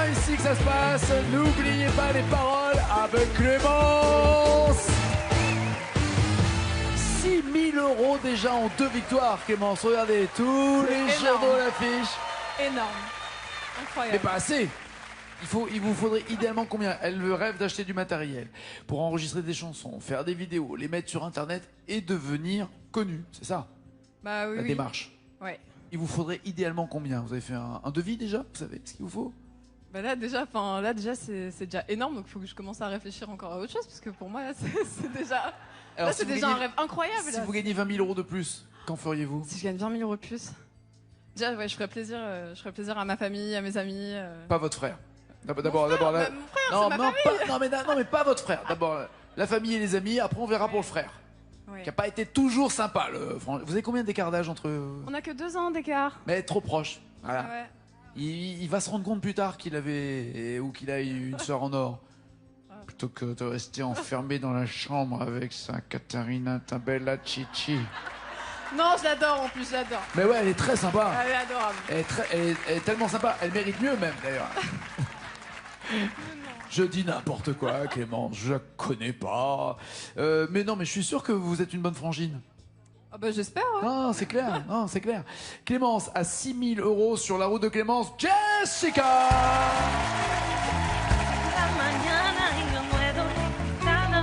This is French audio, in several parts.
bien ici que ça se passe. N'oubliez pas les paroles avec Clémence. 6 000 € déjà en 2 victoires, Clémence. Regardez, tous les journaux l'affichent. Énorme. Incroyable. Mais pas assez. Il vous faudrait idéalement combien? Elle rêve d'acheter du matériel pour enregistrer des chansons, faire des vidéos, les mettre sur internet et devenir connue. C'est ça, Bah oui. la démarche. Ouais. Il vous faudrait idéalement combien? Vous avez fait un devis déjà? Vous savez ce qu'il vous faut? Bah là déjà, c'est déjà énorme, donc il faut que je commence à réfléchir encore à autre chose, parce que pour moi là, c'est déjà, Alors, là, c'est déjà un rêve incroyable. Si là. vous gagnez 20 000 € de plus, qu'en feriez-vous? Si je gagne 20 000 € de plus, déjà ouais, je ferais plaisir à ma famille, à mes amis. Pas votre frère. D'abord, Mon frère, c'est ma famille. Non, mais pas votre frère. D'abord, la famille et les amis. Après, on verra pour le frère, Ouais. qui a pas été toujours sympa. Vous avez combien d'écart d'âge entre eux? On a que 2 ans d'écart. Mais trop proche. Voilà. Ah ouais. Il va se rendre compte plus tard qu'il avait ou qu'il a eu une sœur en or. Plutôt que de rester enfermé dans la chambre avec sa Caterina, ta bella Chichi. Non, je l'adore en plus, j'adore. Mais ouais, elle est très sympa. Elle est adorable. Elle est tellement sympa. Elle mérite mieux même d'ailleurs. Je dis n'importe quoi, Clémence. Je la connais pas. Mais non, mais je suis sûr que vous êtes une bonne frangine. Ah bah j'espère. Ouais. Non, c'est clair. Non, c'est clair. Clémence à 6 000 € sur la route de Clémence. Jessica. La mañana y yo no he dormido, nada,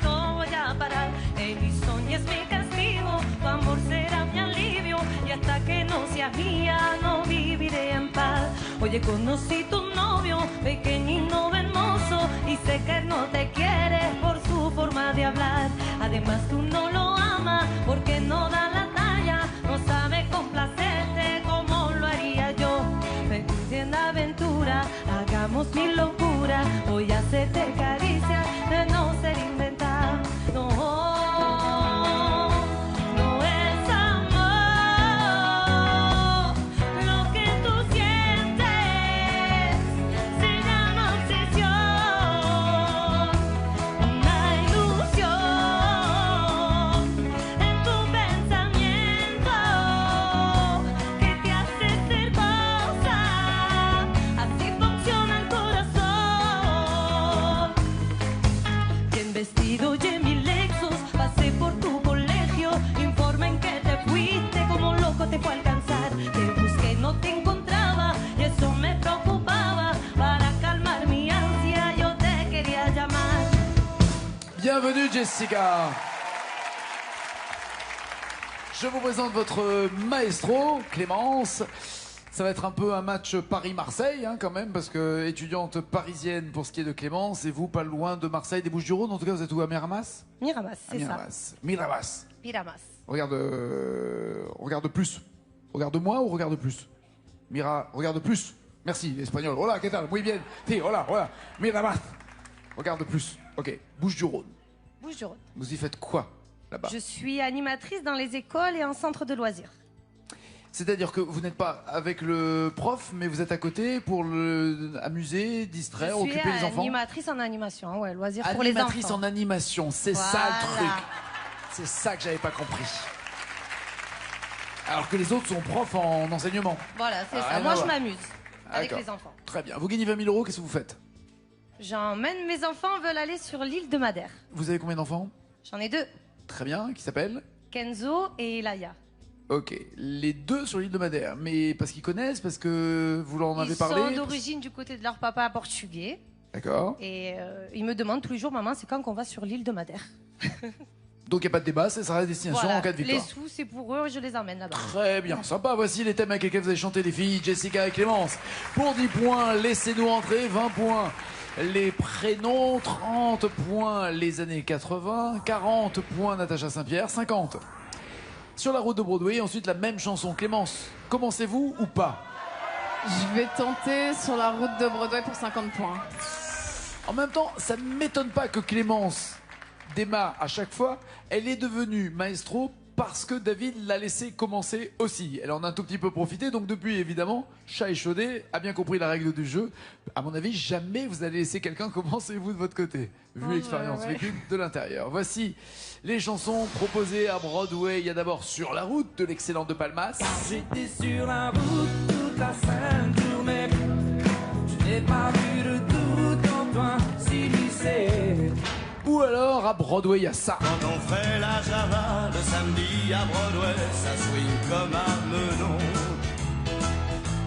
no voy a parar. Mi sueño es mi castigo, tu amor será mi alivio. Y hasta que no seas mía, no viviré en paz. Oye, conocí tu novio, pequeñino, hermoso. Y sé que no te quiere por su forma de hablar. Además, tú no lo amas porque no da la talla. No sabe complacerte como lo haría yo. Vente en aventura, hagamos mil locuras. Voy a hacerte caricias de no ser inventada. No, no es amor. Lo que tú sientes se llama obsesión. Una ilusión en tu pensamiento que te hace ser cosa. Así funciona el corazón. Bien vestido y en mi Lexus pasé por tu colegio. Informen que te fuiste, como loco te fue a alcanzar. Te busqué, no te encontraba y eso me preocupaba. Para calmar mi ansia yo te quería llamar. Bienvenue Jessica. Je vous présente votre maestro, Clémence. Ça va être un peu un match Paris-Marseille, hein, quand même, parce que étudiante parisienne pour ce qui est de Clémence, et vous, pas loin de Marseille, des Bouches-du-Rhône. En tout cas, vous êtes où, à Miramas? Miramas, c'est ça. Miramas. Miramas. Miramas. Regarde plus. Regarde-moi ou regarde plus? Regarde plus. Merci, espagnol. Hola, ¿qué tal? Muy bien. Sí, hola. Miramas. Regarde plus. Ok. Bouches-du-Rhône. Bouches-du-Rhône. Vous y faites quoi, là-bas? Je suis animatrice dans les écoles et en centre de loisirs. C'est-à-dire que vous n'êtes pas avec le prof, mais vous êtes à côté pour amuser, distraire, occuper les Je suis enfants. animatrice en animation, ouais, loisirs pour les enfants. Animatrice en animation, c'est ça le Voilà. truc. C'est ça que j'avais pas compris. Alors que les autres sont profs en enseignement. Voilà, c'est Ah, ça. rien Moi, à je voir. m'amuse avec D'accord. les enfants. Très bien. Vous gagnez 20 000 €, qu'est-ce que vous faites? J'emmène mes enfants veulent aller sur l'île de Madère. Vous avez combien d'enfants? J'en ai 2, Très bien, qui s'appellent? Kenzo et Laïa. Ok, les 2 sur l'île de Madère, mais parce qu'ils connaissent, parce que vous leur en avez parlé? Ils sont d'origine du côté de leur papa portugais. D'accord. Et ils me demandent tous les jours, maman, c'est quand qu'on va sur l'île de Madère? Donc il n'y a pas de débat, c'est ça la destination Voilà. en cas de Les victoire. sous, c'est pour eux, je les emmène là-bas. Très bien, sympa. Voici les thèmes avec lesquels vous allez chanter les filles, Jessica et Clémence. Pour 10 points, laissez-nous entrer, 20 points. Les prénoms, 30 points les années 80, 40 points Natacha Saint-Pierre, 50. Sur la route de Broadway, ensuite la même chanson. Clémence, commencez-vous ou pas? Je vais tenter sur la route de Broadway pour 50 points. En même temps, ça ne m'étonne pas que Clémence démarre à chaque fois. Elle est devenue maestro parce que David l'a laissé commencer aussi. Elle en a un tout petit peu profité, donc depuis, évidemment, chat échaudé a bien compris la règle du jeu. À mon avis, jamais vous allez laisser quelqu'un commencer vous de votre côté, vu l'expérience ouais. vécue de l'intérieur. Voici les chansons proposées à Broadway. Il y a d'abord Sur la route de l'excellente de Palmas. J'étais sur la route toute la sainte journée. Je n'ai pas vu de doute en toi s'immiscer. Ou alors à Broadway, il y a ça. Quand on fait la Java le samedi à Broadway, ça swing comme à Menon.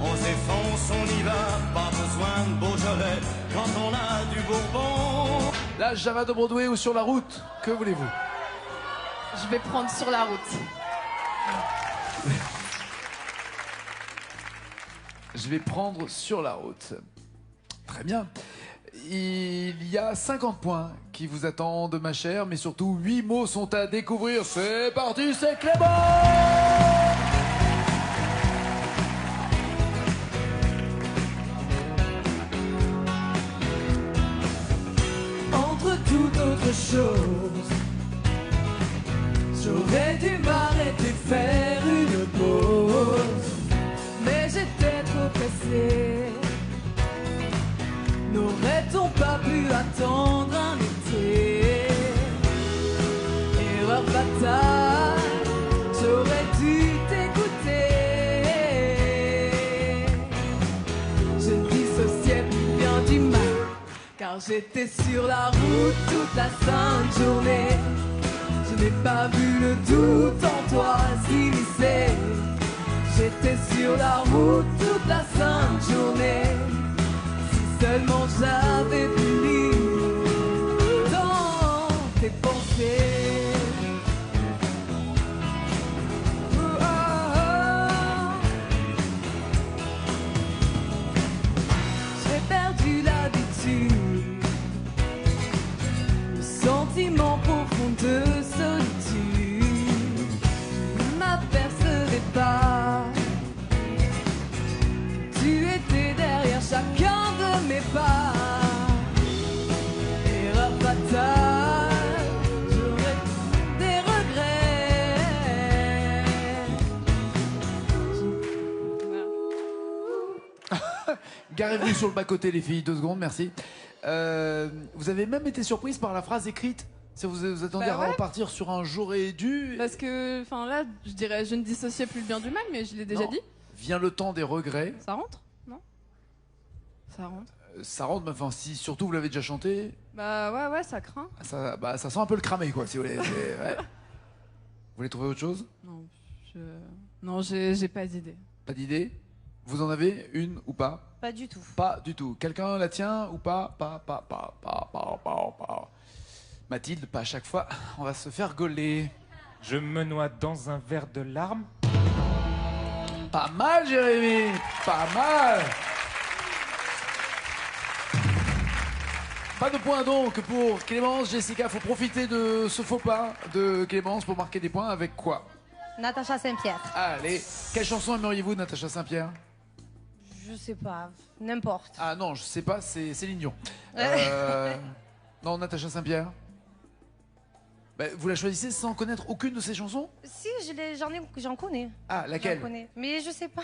On s'effonce, on y va, pas besoin de Beaujolais quand on a du Bourbon. La Java de Broadway ou sur la route, que voulez-vous? Je vais prendre sur la route. Je vais prendre sur la route. Très bien. Il y a 50 points qui vous attendent, ma chère, mais surtout 8 mots sont à découvrir. C'est parti, c'est Clément! Entre toute autre chose, j'aurais dû m'arrêter, faire une pause, mais j'étais trop pressé. N'aurait-on pas pu attendre un été? Erreur fatale, j'aurais dû t'écouter. Je dissociais plus bien du mal, car j'étais sur la route toute la sainte journée. Je n'ai pas vu le doute en toi s'immiscer. J'étais sur la route toute la sainte journée. Seulement j'avais fini dans tes pensées. Oh, oh, oh. J'ai perdu l'habitude, le sentiment profond de solitude. Je ne m'apercevais pas que tu étais derrière chacun de mes pas. Erreur fatale, j'aurais des regrets. Garez-vous sur le bas-côté, les filles, 2 secondes, merci. Vous avez même été surprise par la phrase écrite? Ça vous attendiez à repartir sur un j'aurais dû? Parce que, enfin là, je dirais, je ne dissociais plus le bien du mal, mais je l'ai déjà Non. dit. Vient le temps des regrets. Ça rentre? Non? Ça rentre. Ça rentre, mais enfin, si surtout vous l'avez déjà chanté, Bah ouais, ça craint. ça sent un peu le cramé, quoi, si vous voulez. Ouais. Vous voulez trouver autre chose? Non, j'ai pas d'idée. Pas d'idée? Vous en avez une ou pas? Pas du tout. Pas du tout. Quelqu'un la tient ou pas? Pas. Mathilde, pas à chaque fois. On va se faire gauler. Je me noie dans un verre de larmes. Pas mal, Jérémy. Pas mal. Pas de points donc pour Clémence. Jessica, faut profiter de ce faux pas de Clémence pour marquer des points avec quoi? Natacha Saint-Pierre. Allez, quelle chanson aimeriez-vous de Natacha Saint-Pierre? Je sais pas, n'importe. Ah non, je sais pas, c'est Céline Dion. Non, Natacha Saint-Pierre. Bah, vous la choisissez sans connaître aucune de ses chansons? Si, j'en connais. Ah, laquelle? J'en connais, mais je sais pas.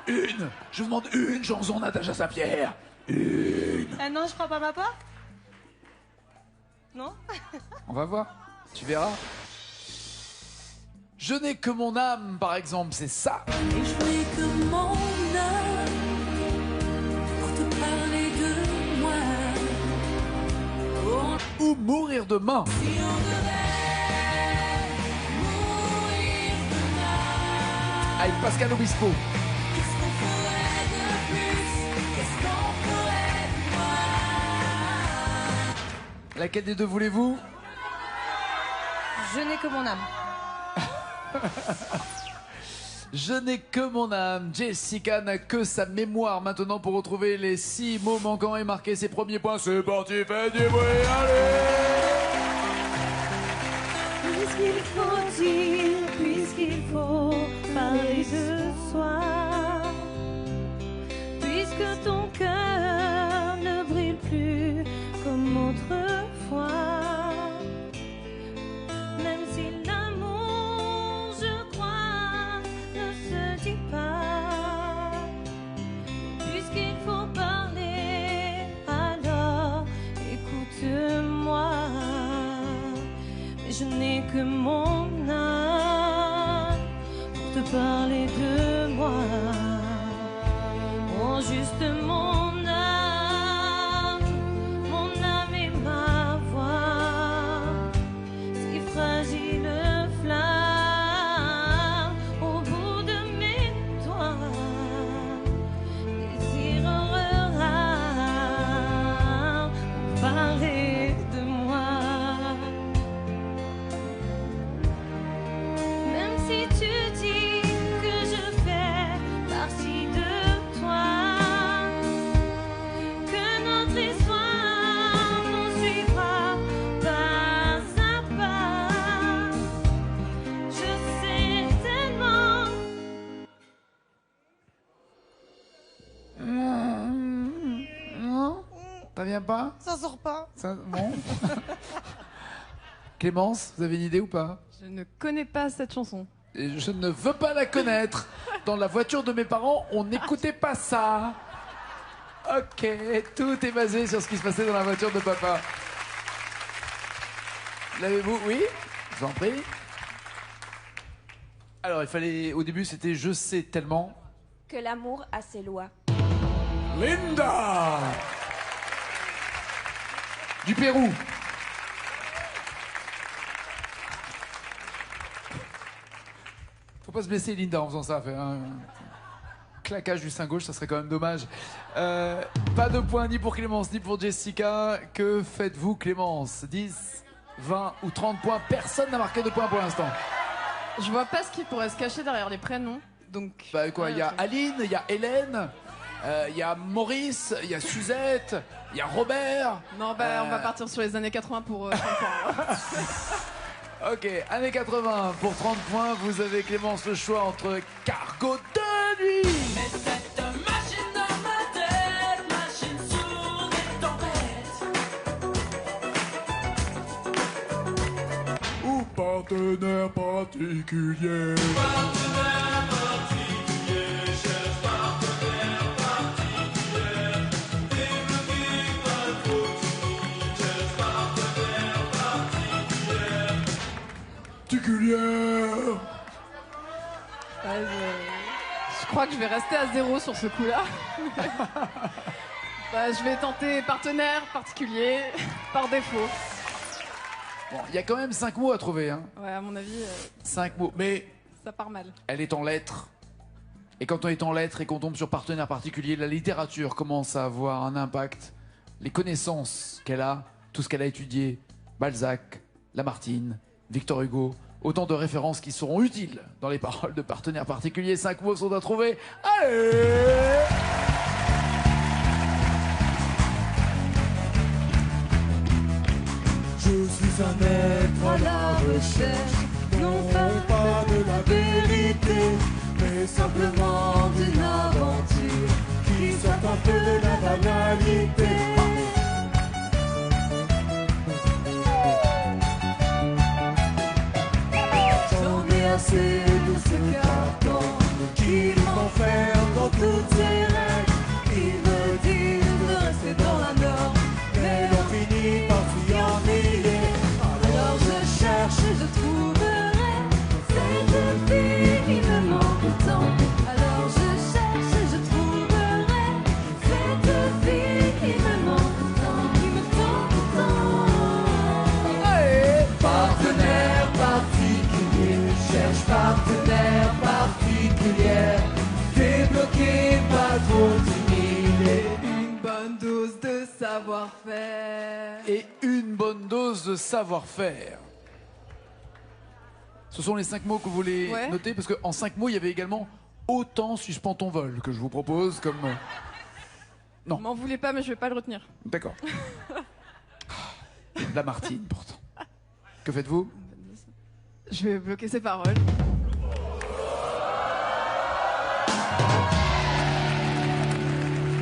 Une. Je vous demande une chanson Natacha Saint-Pierre. Une. Ah non, je prends pas ma part. Non? On va voir, tu verras. Je n'ai que mon âme, par exemple, c'est ça. Et je n'ai que mon âme pour te parler de moi. Oh, Ou mourir demain. si on devait mourir demain, Avec Pascal Obispo. qu'est-ce qu'on ferait de plus? Qu'est-ce qu'on ferait de moi? Laquelle des deux voulez-vous? Je n'ai que mon âme. Je n'ai que mon âme. Jessica n'a que sa mémoire maintenant pour retrouver les 6 mots manquants et marquer ses premiers points. C'est parti, faites du bruit, allez! Puisqu'il faut dire, puisqu'il faut parler de soi, puisque ton cœur ne brille plus comme autrefois, même si l'amour, je crois, ne se dit pas, puisqu'il faut parler, alors écoute-moi. Mais je n'ai que mon âme pour te parler de moi. Ça vient pas? Ça sort pas. Bon. Clémence, vous avez une idée ou pas? Je ne connais pas cette chanson. Et je ne veux pas la connaître. Dans la voiture de mes parents, on n'écoutait pas ça. Ok, tout est basé sur ce qui se passait dans la voiture de papa. L'avez-vous? Oui? Je vous en prie. Alors, il fallait... Au début, c'était « Je sais tellement ». Que l'amour a ses lois. Linda du Pérou. Faut pas se blesser, Linda, en faisant ça. Faire un claquage du sein gauche, ça serait quand même dommage. Pas de points ni pour Clémence ni pour Jessica. Que faites-vous, Clémence? 10, 20 ou 30 points? Personne n'a marqué de points pour l'instant. Je vois pas ce qui pourrait se cacher derrière les prénoms. Donc. Bah quoi, il y a Aline, il y a Hélène, il y a Maurice, il y a Suzette, il y a Robert. Non, bah on va partir sur les années 80 pour 30 points. Ok, années 80 pour 30 points. Vous avez, Clémence, le choix entre Cargo de nuit. Mais cette machine dans ma tête, machine sourde et tempête. Ou partenaire particulier. Partenaire particulier, cherche partenaire particulier. Débloqué, pas trop timide, cherche partenaire Particulière. Ouais, je crois que je vais rester à 0 sur ce coup-là. Bah, je vais tenter partenaire particulier par défaut. Bon, il y a quand même 5 mots à trouver. Hein. Ouais, à mon avis, 5 mots, mais ça part mal. elle est en lettres. Et quand on est en lettres et qu'on tombe sur partenaire particulier, la littérature commence à avoir un impact. Les connaissances qu'elle a, tout ce qu'elle a étudié, Balzac, Lamartine, Victor Hugo, autant de références qui seront utiles dans les paroles de partenaires particuliers. 5 mots sont à trouver. Allez! Je suis un être à la recherche, non pas de la vérité, mais simplement d'une aventure qui soit un peu de la banalité. J'en ai assez de ce carton qui m'enferme dans toutes ces règles, qui me disent de rester dans la norme, mais on finit par s'y ennuyer. Alors je cherche et je trouverai cette vie qui me manque tant. Alors je cherche et je trouverai cette vie qui me manque tant, qui me manque tant. Allez! Partenaire particulier, cherche partenaire particulière, débloqué, pas trop timide. Une bonne dose de savoir-faire. Et une bonne dose de savoir-faire. Ce sont les 5 mots que vous voulez noter, parce qu'en 5 mots, il y avait également autant suspend ton vol que je vous propose comme. Non. M'en voulez pas, mais je vais pas le retenir. D'accord. Lamartine, pourtant. Que faites-vous? Je vais bloquer ses paroles.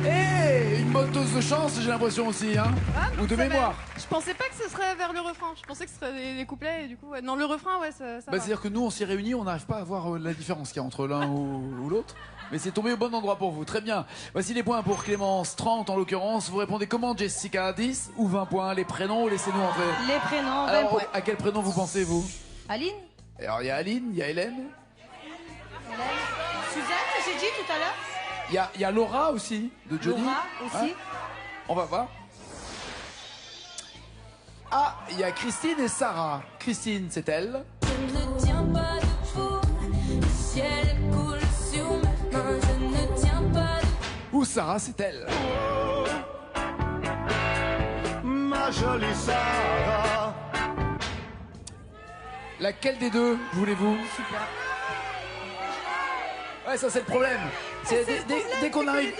Et une bonne dose de chance, j'ai l'impression aussi, hein. Ou de mémoire. Je pensais pas que ce serait vers le refrain. Je pensais que ce serait les couplets et du coup, ouais. Non, le refrain, ouais, ça va. C'est-à-dire que nous, on s'y réunit, on n'arrive pas à voir la différence qu'il y a entre l'un ou l'autre. Mais c'est tombé au bon endroit pour vous. Très bien. Voici les points pour Clémence, 30 en l'occurrence. Vous répondez comment, Jessica? 10 ou 20 points? Les prénoms, laissez-nous entrer. Les prénoms, 20 Alors, points. à quel prénom vous pensez, vous? Aline? Alors, il y a Aline, il y a Hélène. Suzanne, j'ai dit tout à l'heure? Il y a Laura aussi, de Johnny. Laura aussi. On va voir. Ah, il y a Christine et Sarah. Christine, c'est elle. Je ne tiens pas debout, le ciel coule sur ma main, je ne tiens pas Ou Sarah, c'est elle. Ma jolie Sarah. Laquelle des deux voulez-vous? Super. Ouais, ça c'est le problème. C'est dès qu'on arrive,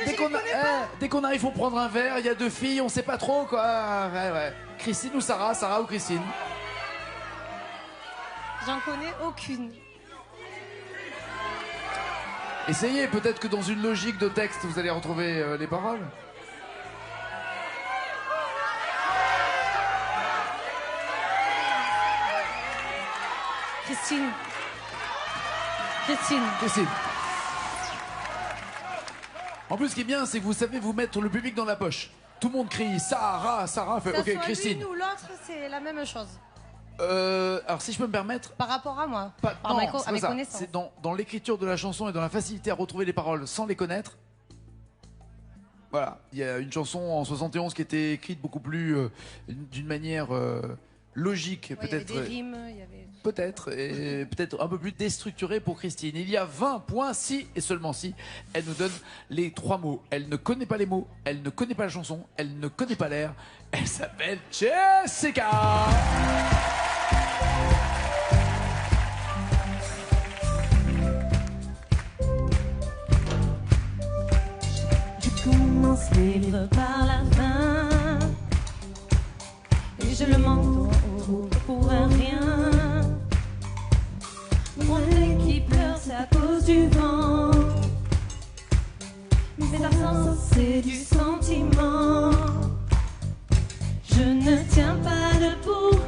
dès qu'on arrive, faut prendre un verre. Il y a deux filles, on sait pas trop quoi. Ouais. Christine ou Sarah? Sarah ou Christine? J'en connais aucune. Essayez, peut-être que dans une logique de texte, vous allez retrouver les paroles. Christine. Christine. Christine. En plus, ce qui est bien, c'est que vous savez vous mettre le public dans la poche. Tout le monde crie Sarah, Sarah, fait Que ça ok, soit Christine. l'une ou l'autre, c'est la même chose. Alors si je peux me permettre, Par rapport à moi. pas, Par non, mes c'est pas mes ça. connaissances. C'est dans l'écriture de la chanson et dans la facilité à retrouver les paroles sans les connaître. Voilà, il y a une chanson en 71 qui était écrite beaucoup plus d'une manière logique, Ouais, il y avait peut-être. des rimes, il y avait... Peut-être, et peut-être un peu plus déstructuré pour Christine. Il y a 20 points si, et seulement si, elle nous donne les 3 mots. Elle ne connaît pas les mots, elle ne connaît pas la chanson, elle ne connaît pas l'air. Elle s'appelle Jessica. Je commence les livres par la fin et je le manque pour un rien. Mon œil qui pleure, c'est à cause du vent. Mais l'absence, c'est du sentiment. Je ne tiens pas debout,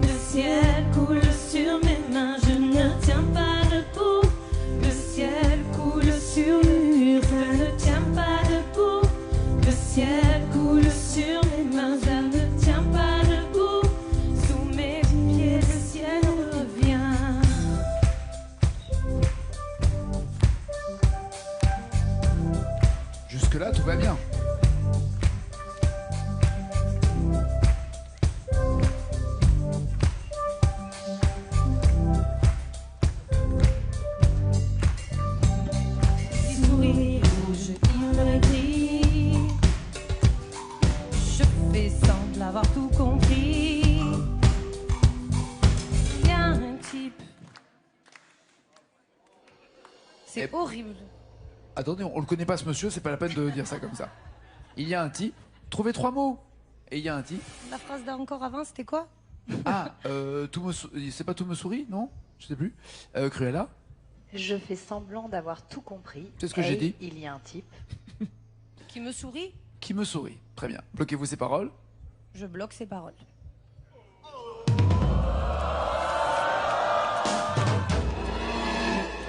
le ciel coule sur mes mains. Je ne tiens pas debout, le ciel coule sur mes murs. Je ne tiens pas debout, le ciel coule sur mes mains. Je ne tiens pas debout, sous mes pieds le ciel revient. Jusque-là, tout va bien. Petit sourire rouge, il me dit. Je fais semblant d'avoir tout compris. Il y a un type. C'est Et- horrible. Attendez, on le connaît pas ce monsieur, c'est pas la peine de dire ça comme ça. Il y a un type, trouvez 3 mots. Et il y a un type. La phrase d'encore avant, c'était quoi? Ah, c'est pas tout me sourit, non? Je sais plus. Cruella, Je fais semblant d'avoir tout compris. C'est ce que j'ai dit. Il y a un type. Qui me sourit? qui me sourit. Très bien. Bloquez-vous ces paroles. Je bloque ses paroles.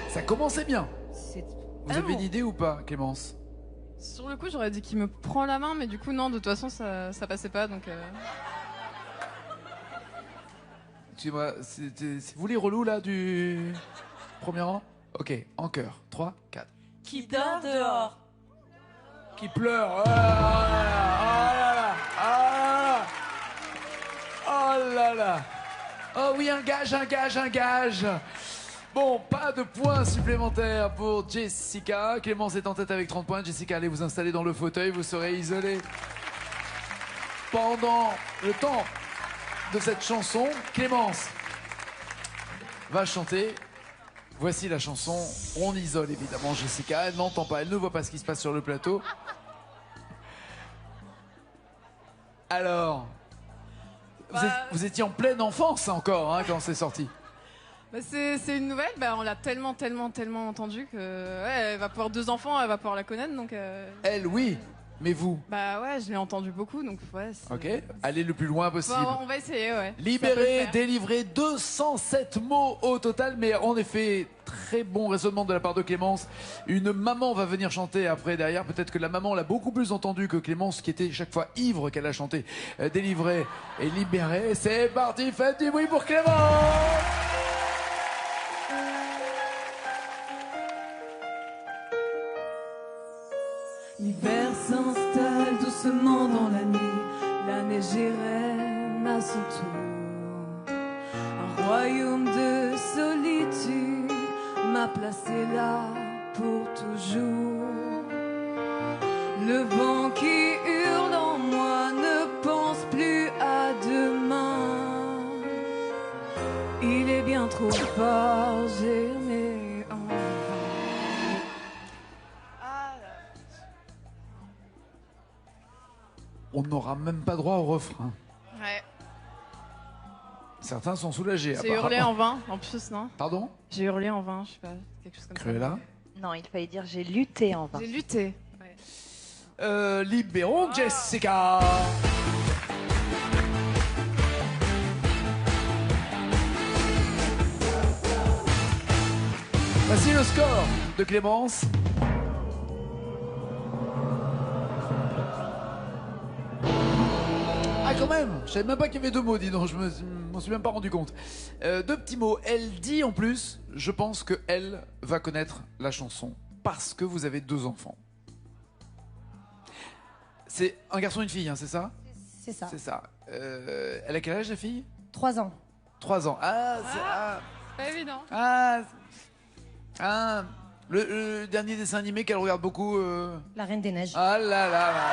Ça commençait bien. C'est Vous un avez mot. une idée ou pas, Clémence? Sur le coup, j'aurais dit qu'il me prend la main, mais du coup, non, de toute façon, ça passait pas, donc... Excusez-moi, c'est vous les relous là du premier rang? Ok, en chœur. 3, 4. Qui dort dehors. Qui pleure. Ah là là, oh là là. Oh oui, un gage, un gage, un gage. Bon, pas de points supplémentaires pour Jessica. Clémence est en tête avec 30 points. Jessica, allez vous installer dans le fauteuil. Vous serez isolée pendant le temps de cette chanson. Clémence va chanter. Voici la chanson. On isole évidemment Jessica. Elle n'entend pas, elle ne voit pas ce qui se passe sur le plateau. Alors, vous étiez en pleine enfance encore hein, quand c'est sorti. Bah, c'est une nouvelle, bah, on l'a tellement entendu que ouais, elle va pouvoir 2 enfants, elle va pouvoir la connaître, donc... Elle, oui, mais vous. Bah ouais, je l'ai entendu beaucoup, donc ouais... Ok, allez le plus loin possible. Bon, on va essayer, ouais. Ça peut Libéré, le faire. délivré, 207 mots au total, mais en effet, très bon raisonnement de la part de Clémence. Une maman va venir chanter après derrière. Peut-être que la maman l'a beaucoup plus entendu que Clémence, qui était chaque fois ivre qu'elle a chanté. Délivré et libéré. C'est parti, faites du bruit pour Clémence! L'hiver s'installe doucement dans la nuit, la neige est reine à son tour. Un royaume de solitude m'a placé là pour toujours. Le vent qui hurle en moi ne pense plus à demain. Il est bien trop fort, j'ai aimé en vain. On n'aura même pas droit au refrain. Ouais. Certains sont soulagés. J'ai hurlé en vain, en plus, non? Pardon? J'ai hurlé en vain, je sais pas, quelque chose comme Cruella. Non, il fallait dire j'ai lutté en vain. ça. J'ai lutté. Ouais. Libérons Jessica. Voici le score de Clémence. Ah quand même, je savais même pas qu'il y avait 2 mots, dis donc, je m'en suis même pas rendu compte. 2 petits mots. Elle dit en plus, je pense que elle va connaître la chanson parce que vous avez 2 enfants. C'est un garçon et une fille, hein, c'est ça? C'est ça. C'est ça. Elle a quel âge la fille? 3 ans. 3 ans. Ah, Pas évident. Le dernier dessin animé qu'elle regarde beaucoup. La Reine des Neiges. Ah là là là.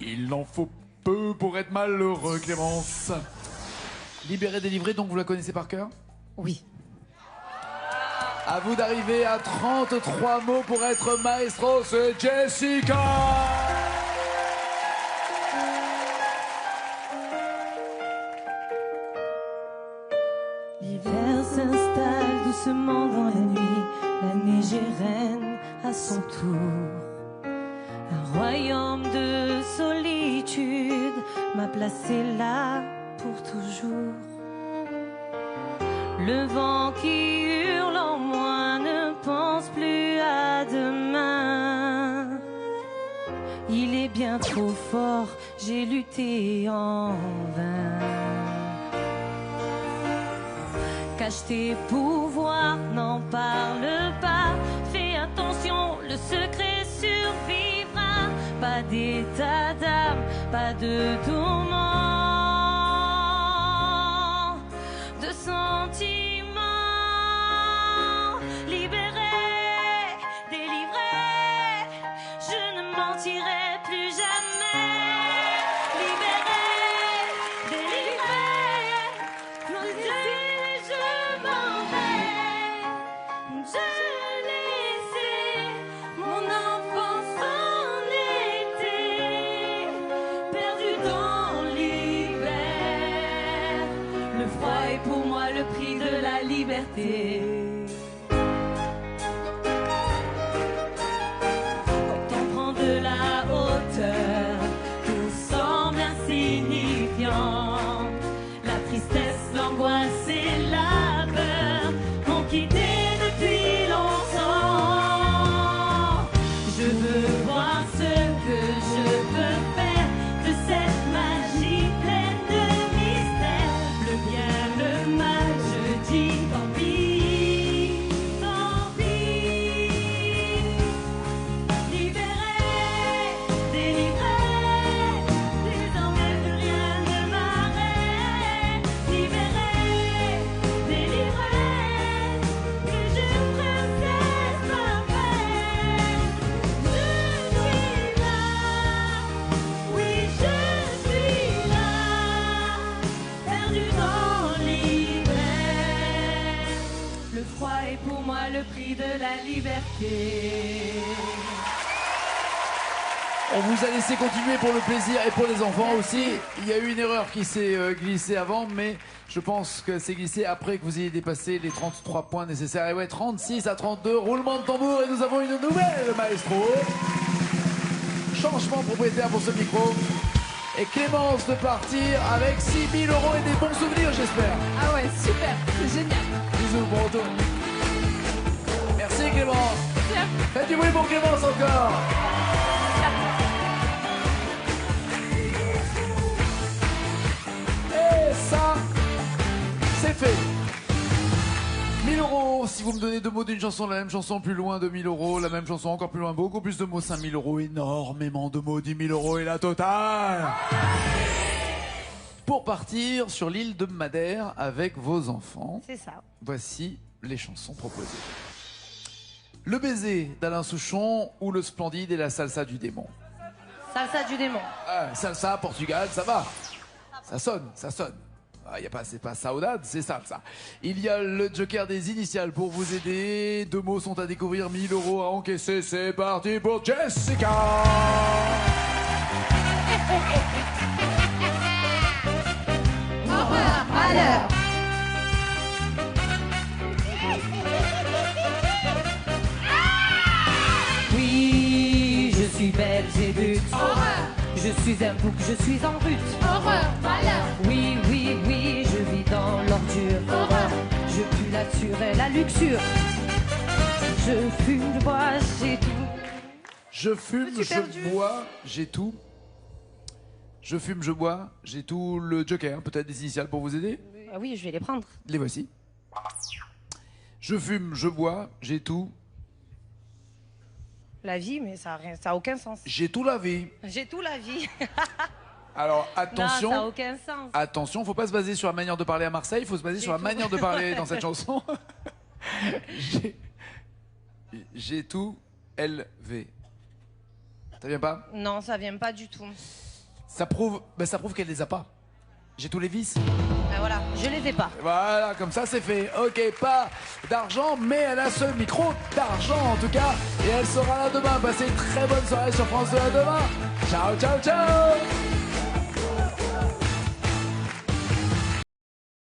Il en faut peu pour être malheureux, Clémence. Libérée, délivrée, donc vous la connaissez par cœur? Oui. À vous d'arriver à 33 mots pour être maestro, c'est Jessica. L'hiver s'installe doucement dans la nuit, la neige est reine à son tour. Un royaume de solitude m'a placé là pour toujours. Le vent qui hurle en moi ne pense plus à demain. Il est bien trop fort, j'ai lutté en vain. Cache tes pouvoirs, n'en parle pas. Fais attention, le secret survivra. Pas d'état d'âme, pas de tourment, de sentiments. Libéré, délivré, je ne mentirai plus jamais. Libéré, délivré, non, je m'en vais. Je laissais mon enfance en été, perdu dans l'hiver. Le froid est pour moi le prix de la liberté. Quand on prend de la hauteur, tout semble insignifiant. La tristesse, l'angoisse et la peur m'ont quitté depuis longtemps. Je veux voir ce que je peux faire de cette magie pleine de mystère. Le bien, le mal, je dis tant pis, tant pis. Libéré, délivré, désormais plus rien ne m'arrête. Libéré, délivré, plus une princesse parfaite. Je suis là, oui je suis là, perdu dans l'hiver. Le froid est pour moi le prix de la liberté. On vous a laissé continuer pour le plaisir et pour les enfants aussi. Il y a eu une erreur qui s'est glissée avant, mais je pense que c'est glissé après que vous ayez dépassé les 33 points nécessaires. Et ouais, 36 à 32, roulement de tambour et nous avons une nouvelle maestro. Changement propriétaire pour ce micro. Et Clémence de partir avec 6 000 € et des bons souvenirs, j'espère. Ah ouais, super, c'est génial. Bisous, bon retour. Merci Clémence. Faites du bruit pour Clémence encore. Et ça, c'est fait. 1000 € si vous me donnez 2 mots d'une chanson, la même chanson plus loin de 1000 €, la même chanson encore plus loin, beaucoup plus de mots, 5000 €, énormément de mots, 10 000 € et la totale. Pour partir sur l'île de Madère avec vos enfants, C'est ça. voici les chansons proposées. Le baiser d'Alain Souchon ou le splendide et la salsa du démon. Salsa du démon. Ah, salsa, Portugal, ça va. Ça sonne, ça sonne. Ah, c'est pas saudade, c'est salsa. Il y a le joker des initiales pour vous aider. 2 mots sont à découvrir, 1000 € à encaisser. C'est parti pour Jessica. Horreur, malheur. Oui, je suis belle, j'ai but. Horreur, Je suis un bouc, je suis en route. horreur, malheur. Oui, oui, oui, luxure, la luxure. Je fume, je bois, j'ai tout. Je fume, suis perdue. je bois, j'ai tout. Je fume, je bois, j'ai tout. Le Joker, peut-être des initiales pour vous aider? Ah oui, je vais les prendre. Les voici. Je fume, je bois, j'ai tout. La vie, mais ça a aucun sens. J'ai tout la vie. J'ai tout la vie. Alors attention, Non, ça a aucun sens. attention, faut pas se baser sur la manière de parler à Marseille, faut se baser sur la tout. manière de parler dans cette chanson. J'ai tout élevé. Ça vient pas? Non, ça vient pas du tout. Ça prouve qu'elle les a pas. J'ai tous les vices. Ben voilà, je les ai pas. Voilà, comme ça c'est fait. Ok, pas d'argent, mais elle a ce micro d'argent en tout cas. Et elle sera là demain. Passez une très bonne soirée sur France 2 à demain. Ciao, ciao, ciao.